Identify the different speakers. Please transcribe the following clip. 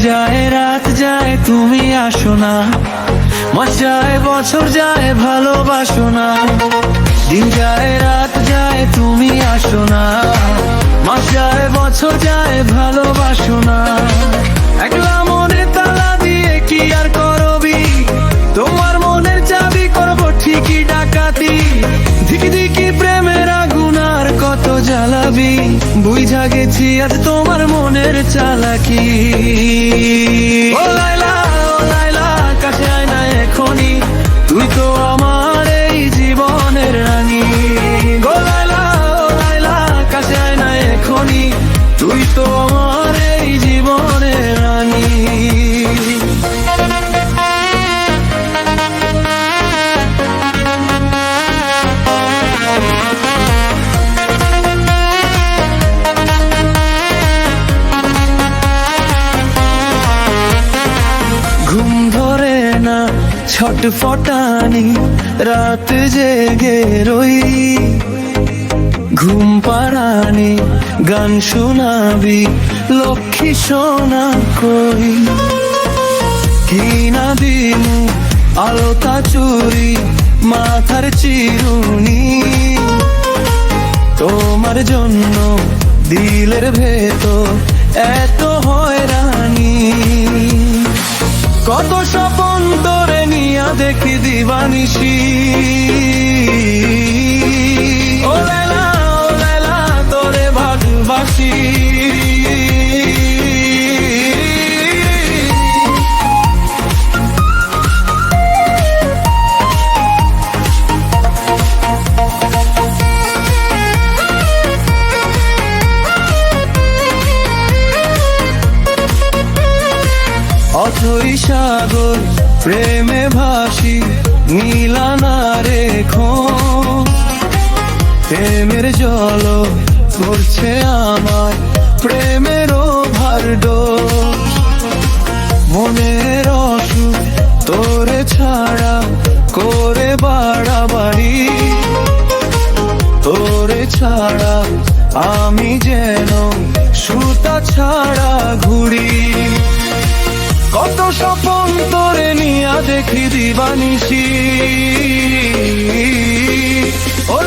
Speaker 1: যায় রাত যায় তুমি আসো না, মাস যায় বছর যায় ভালোবাসো না। দিন যায় রাত যায় তুমি আসো না, মাস যায় বছর যায় ভালোবাসো না। একলা মনে তালা দিয়ে কি আর করবি, তোমার মনের চাবি করবো ঠিকই ডাকাতি। ধিকি ধিকি প্রেমের আগুন আর কত জ্বালাবি, বুঝা গেছি আজ তোমার মনের চালাকি। ও লাইলা কাছে আয় না এখনই, তুই তো আমার এই জীবনের রানী। ও লাইলা কাছে আয় না এখনই, তুই তো আমার এই জীবনের রানী। ঘুম ধরে না ছটফটানি, রাত জেগে রই। ঘুম পাড়ানি গান শোনাবি, লক্ষ্মী সোনা কই। কিনা দিনু আলোতা চুরি, মাথার চিরুনি, তোমার জন্য দিলের ভেতর এত হয়রানি। কত স্বপন তোরে নিয়া দেখি দিবানিশি। ও লাইলা তোরে ভালোবাসি। অথই সাগর প্রেমে ভাসি, মিলানা রেখো। প্রেমের জল করছে আমার, প্রেমের ওভারডোজ। মনের অসুখ তোরে ছাড়া করে বাড়াবাড়ি, তোরে ছাড়া আমি যেন সুতা ছাড়া ঘুরি। কত স্বপন তোরে নিয়া দেখি দিবানিশি। ও